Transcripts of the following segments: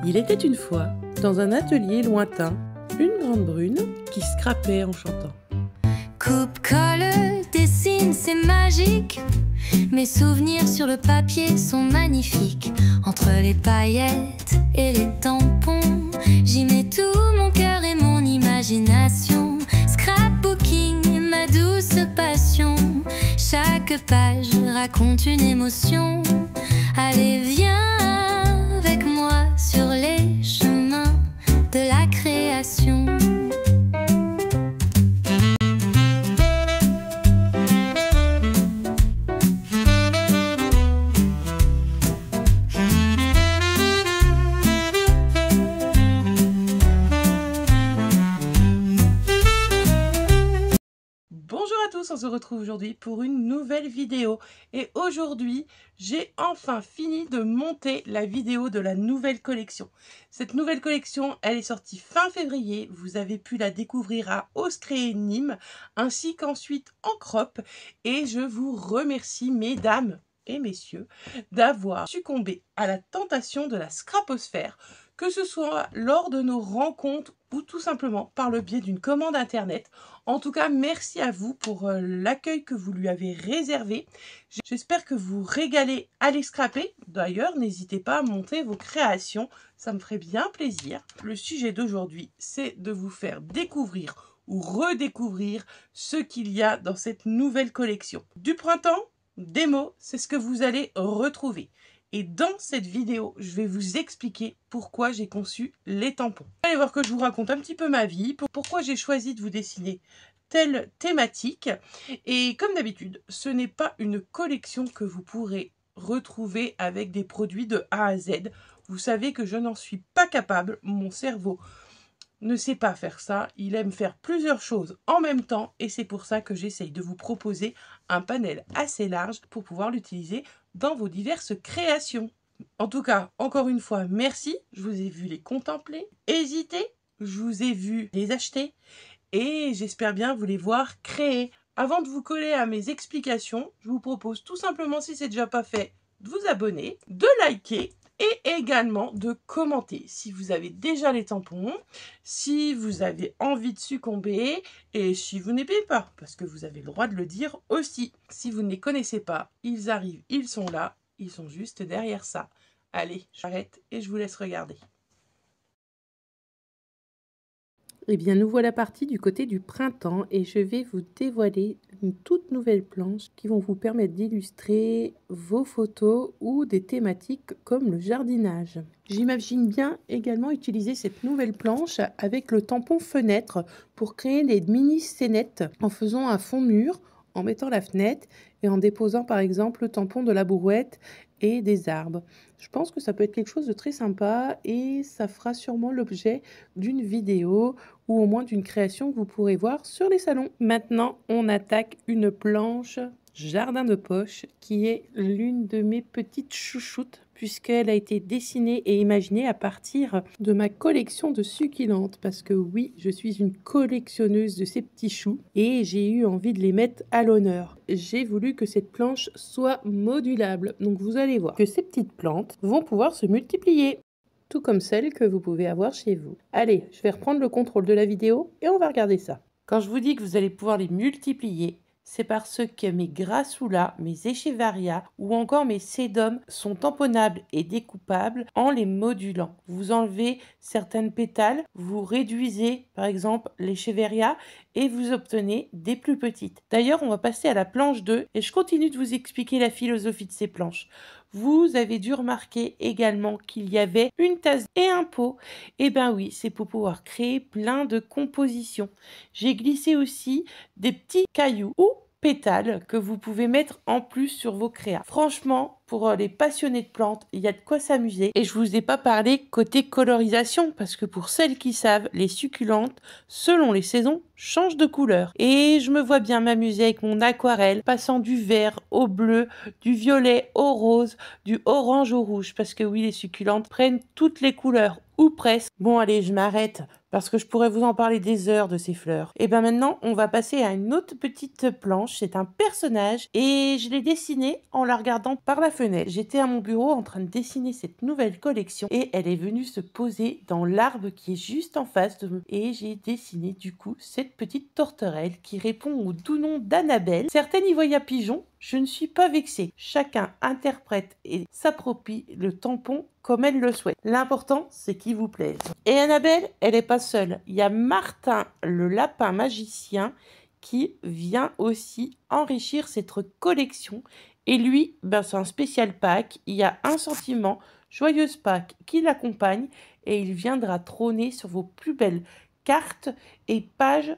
Il était une fois, dans un atelier lointain, une grande brune qui scrapait en chantant. Coupe, colle, dessine, c'est magique. Mes souvenirs sur le papier sont magnifiques. Entre les paillettes et les tampons, j'y mets tout mon cœur et mon imagination. Scrapbooking, ma douce passion. Chaque page raconte une émotion. Allez, viens avec moi sur les chemins de la création. Bonjour à tous, on se retrouve aujourd'hui pour une nouvelle vidéo et aujourd'hui j'ai enfin fini de monter la vidéo de la nouvelle collection. Cette nouvelle collection, elle est sortie fin février, vous avez pu la découvrir à Ose Créer Nîmes ainsi qu'ensuite en crop et je vous remercie mesdames et messieurs d'avoir succombé à la tentation de la scraposphère, que ce soit lors de nos rencontres ou tout simplement par le biais d'une commande internet. En tout cas, merci à vous pour l'accueil que vous lui avez réservé. J'espère que vous régalez à les scraper. D'ailleurs, n'hésitez pas à monter vos créations, ça me ferait bien plaisir. Le sujet d'aujourd'hui, c'est de vous faire découvrir ou redécouvrir ce qu'il y a dans cette nouvelle collection. Du printemps, des mots, c'est ce que vous allez retrouver. Et dans cette vidéo, je vais vous expliquer pourquoi j'ai conçu les tampons. Vous allez voir que je vous raconte un petit peu ma vie, pourquoi j'ai choisi de vous dessiner telle thématique. Et comme d'habitude, ce n'est pas une collection que vous pourrez retrouver avec des produits de A à Z. Vous savez que je n'en suis pas capable, mon cerveau ne sait pas faire ça, il aime faire plusieurs choses en même temps et c'est pour ça que j'essaye de vous proposer un panel assez large pour pouvoir l'utiliser dans vos diverses créations. En tout cas, encore une fois, merci, je vous ai vu les contempler, hésiter, je vous ai vu les acheter et j'espère bien vous les voir créer. Avant de vous coller à mes explications, je vous propose tout simplement, si c'est déjà pas fait, de vous abonner, de liker et également de commenter si vous avez déjà les tampons, si vous avez envie de succomber et si vous n'aimez pas, parce que vous avez le droit de le dire aussi. Si vous ne les connaissez pas, ils arrivent, ils sont là, ils sont juste derrière ça. Allez, j'arrête et je vous laisse regarder. Eh bien, nous voilà partis du côté du printemps et je vais vous dévoiler une toute nouvelle planche qui vont vous permettre d'illustrer vos photos ou des thématiques comme le jardinage. J'imagine bien également utiliser cette nouvelle planche avec le tampon fenêtre pour créer des mini scénettes en faisant un fond mur, en mettant la fenêtre et en déposant par exemple le tampon de la brouette et des arbres. Je pense que ça peut être quelque chose de très sympa et ça fera sûrement l'objet d'une vidéo ou au moins d'une création que vous pourrez voir sur les salons. Maintenant, on attaque une planche jardin de poche qui est l'une de mes petites chouchoutes puisqu'elle a été dessinée et imaginée à partir de ma collection de succulentes parce que oui, je suis une collectionneuse de ces petits choux et j'ai eu envie de les mettre à l'honneur. J'ai voulu que cette planche soit modulable, donc vous allez voir que ces petites plantes vont pouvoir se multiplier, tout comme celles que vous pouvez avoir chez vous. Allez, je vais reprendre le contrôle de la vidéo et on va regarder ça. Quand je vous dis que vous allez pouvoir les multiplier, c'est parce que mes grassoulas, mes écheverias ou encore mes sédums sont tamponnables et découpables en les modulant. Vous enlevez certaines pétales, vous réduisez par exemple l'écheveria et vous obtenez des plus petites. D'ailleurs, on va passer à la planche 2 et je continue de vous expliquer la philosophie de ces planches. Vous avez dû remarquer également qu'il y avait une tasse et un pot. Eh bien oui, c'est pour pouvoir créer plein de compositions. J'ai glissé aussi des petits cailloux ou pétales que vous pouvez mettre en plus sur vos créas. Franchement, pour les passionnés de plantes, il y a de quoi s'amuser. Et je vous ai pas parlé côté colorisation parce que pour celles qui savent, les succulentes, selon les saisons, changent de couleur. Et je me vois bien m'amuser avec mon aquarelle, passant du vert au bleu, du violet au rose, du orange au rouge. Parce que oui, les succulentes prennent toutes les couleurs, ou presque. Bon, allez, je m'arrête parce que je pourrais vous en parler des heures de ces fleurs. Et bien maintenant, on va passer à une autre petite planche. C'est un personnage et je l'ai dessiné en la regardant par la fenêtre. J'étais à mon bureau en train de dessiner cette nouvelle collection et elle est venue se poser dans l'arbre qui est juste en face de moi. Et j'ai dessiné du coup cette petite tourterelle qui répond au doux nom d'Annabelle. Certaines y voient pigeon. Je ne suis pas vexée. Chacun interprète et s'approprie le tampon comme elle le souhaite. L'important, c'est qu'il vous plaise. Et Annabelle, elle n'est pas seule. Il y a Martin, le lapin magicien, qui vient aussi enrichir cette collection. Et lui, c'est un spécial pack. Il y a un sentiment, joyeuse Pâques, qui l'accompagne et il viendra trôner sur vos plus belles cartes et pages.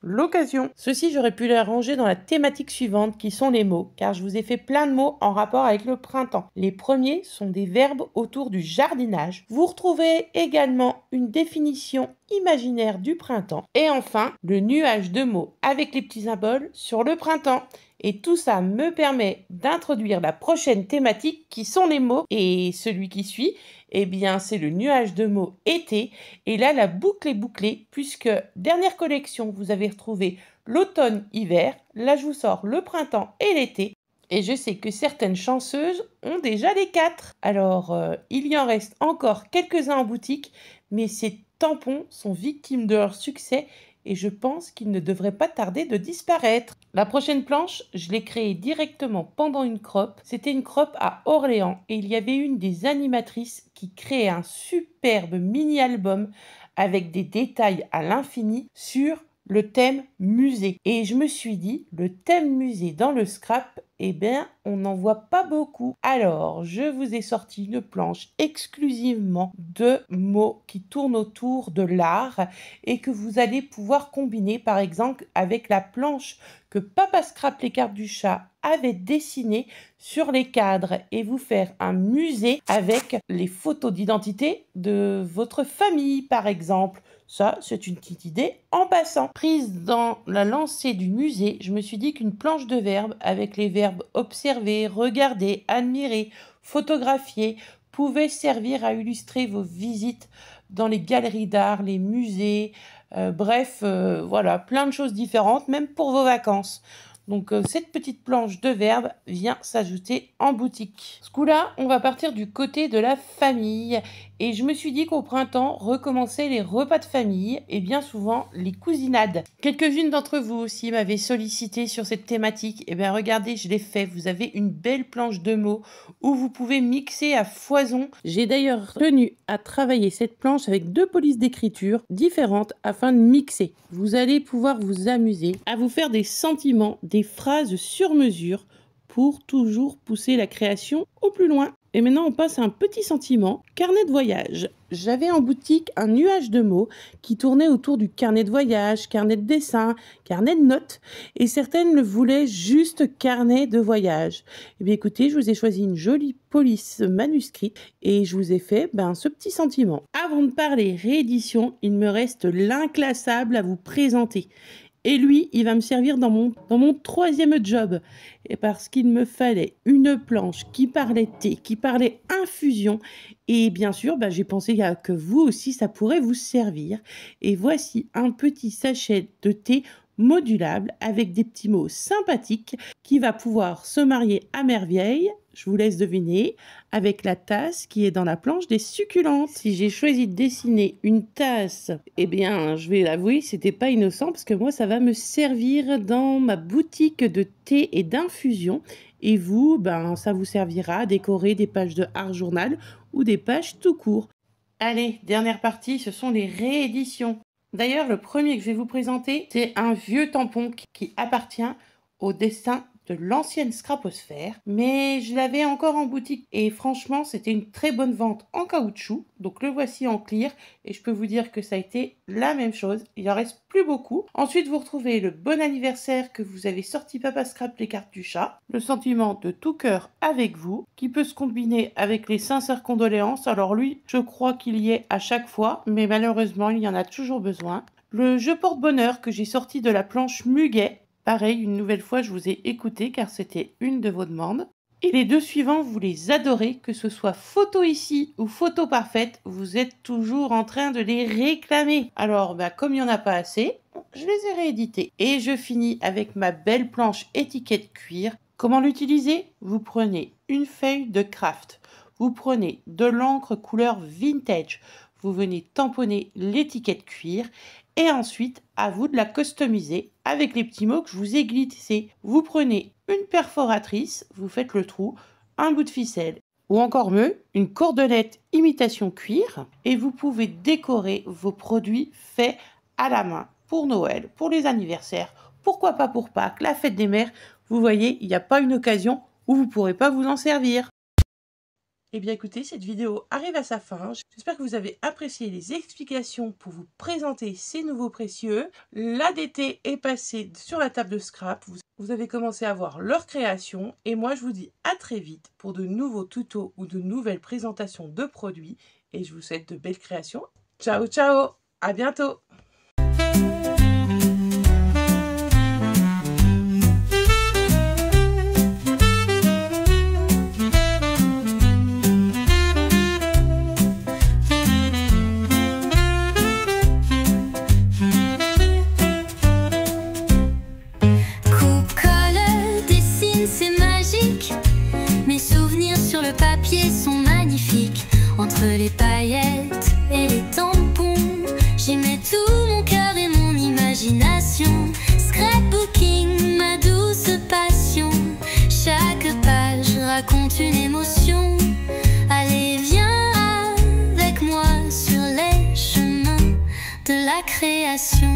L'occasion. Ceci, j'aurais pu les ranger dans la thématique suivante qui sont les mots, car je vous ai fait plein de mots en rapport avec le printemps. Les premiers sont des verbes autour du jardinage. Vous retrouvez également une définition imaginaire du printemps. Et enfin, le nuage de mots avec les petits symboles sur le printemps. Et tout ça me permet d'introduire la prochaine thématique qui sont les mots. Et celui qui suit, c'est le nuage de mots été. Et là, la boucle est bouclée puisque dernière collection, vous avez retrouvé l'automne-hiver. Là, je vous sors le printemps et l'été. Et je sais que certaines chanceuses ont déjà les 4. Alors, il y en reste encore quelques-uns en boutique, mais ces tampons sont victimes de leur succès et je pense qu'il ne devrait pas tarder de disparaître. La prochaine planche, je l'ai créée directement pendant une crop. C'était une crop à Orléans et il y avait une des animatrices qui créait un superbe mini-album avec des détails à l'infini sur le thème musée. Et je me suis dit, le thème musée dans le scrap, on n'en voit pas beaucoup. Alors, je vous ai sorti une planche exclusivement de mots qui tournent autour de l'art et que vous allez pouvoir combiner, par exemple, avec la planche que Papa Scrap les cartes du chat avait dessinée sur les cadres et vous faire un musée avec les photos d'identité de votre famille, par exemple. Ça, c'est une petite idée en passant. Prise dans la lancée du musée, je me suis dit qu'une planche de verbes avec les verbes observer, regarder, admirer, photographier pouvait servir à illustrer vos visites dans les galeries d'art, les musées, voilà, plein de choses différentes, même pour vos vacances. Donc, cette petite planche de verbes vient s'ajouter en boutique. Ce coup-là, on va partir du côté de la famille. Et je me suis dit qu'au printemps, recommencer les repas de famille et bien souvent les cousinades. Quelques-unes d'entre vous aussi m'avaient sollicité sur cette thématique. Regardez, je l'ai fait. Vous avez une belle planche de mots où vous pouvez mixer à foison. J'ai d'ailleurs tenu à travailler cette planche avec 2 polices d'écriture différentes afin de mixer. Vous allez pouvoir vous amuser à vous faire des sentiments, des phrases sur mesure pour toujours pousser la création au plus loin. Et maintenant, on passe à un petit sentiment, carnet de voyage. J'avais en boutique un nuage de mots qui tournait autour du carnet de voyage, carnet de dessin, carnet de notes. Et certaines le voulaient juste carnet de voyage. Écoutez, je vous ai choisi une jolie police manuscrite et je vous ai fait ce petit sentiment. Avant de parler réédition, il me reste l'inclassable à vous présenter. Et lui, il va me servir dans mon 3e job. Et parce qu'il me fallait une planche qui parlait thé, qui parlait infusion. Et bien sûr, j'ai pensé que vous aussi, ça pourrait vous servir. Et voici un petit sachet de thé modulable avec des petits mots sympathiques qui va pouvoir se marier à merveille. Je vous laisse deviner, avec la tasse qui est dans la planche des succulentes. Si j'ai choisi de dessiner une tasse, je vais l'avouer, c'était pas innocent parce que moi, ça va me servir dans ma boutique de thé et d'infusion. Et vous, ça vous servira à décorer des pages de Art Journal ou des pages tout court. Allez, dernière partie, ce sont les rééditions. D'ailleurs, le premier que je vais vous présenter, c'est un vieux tampon qui appartient au dessin de l'ancienne Scraposphère, mais je l'avais encore en boutique et franchement c'était une très bonne vente en caoutchouc, donc le voici en clear et je peux vous dire que ça a été la même chose, il en reste plus beaucoup. Ensuite vous retrouvez le bon anniversaire que vous avez sorti Papa Scrap les cartes du chat, le sentiment de tout cœur avec vous qui peut se combiner avec les sincères condoléances, alors lui je crois qu'il y est à chaque fois mais malheureusement il y en a toujours besoin. Le jeu porte-bonheur que j'ai sorti de la planche Muguet. Pareil, une nouvelle fois, je vous ai écouté car c'était une de vos demandes. Et les 2 suivants, vous les adorez, que ce soit photo ici ou photo parfaite, vous êtes toujours en train de les réclamer. Alors, comme il n'y en a pas assez, je les ai réédités. Et je finis avec ma belle planche étiquette cuir. Comment l'utiliser? Vous prenez une feuille de craft, vous prenez de l'encre couleur vintage, vous venez tamponner l'étiquette cuir et ensuite, à vous de la customiser avec les petits mots que je vous ai glissés. Vous prenez une perforatrice, vous faites le trou, un bout de ficelle ou encore mieux, une cordelette imitation cuir et vous pouvez décorer vos produits faits à la main pour Noël, pour les anniversaires, pourquoi pas pour Pâques, la fête des mères. Vous voyez, il n'y a pas une occasion où vous ne pourrez pas vous en servir. Eh bien écoutez, cette vidéo arrive à sa fin. J'espère que vous avez apprécié les explications pour vous présenter ces nouveaux précieux. L'ADT est passé sur la table de scrap. Vous avez commencé à voir leur création. Et moi, je vous dis à très vite pour de nouveaux tutos ou de nouvelles présentations de produits. Et je vous souhaite de belles créations. Ciao, ciao! À bientôt! Entre les paillettes et les tampons, j'y mets tout mon cœur et mon imagination. Scrapbooking, ma douce passion. Chaque page raconte une émotion. Allez, viens avec moi sur les chemins de la création.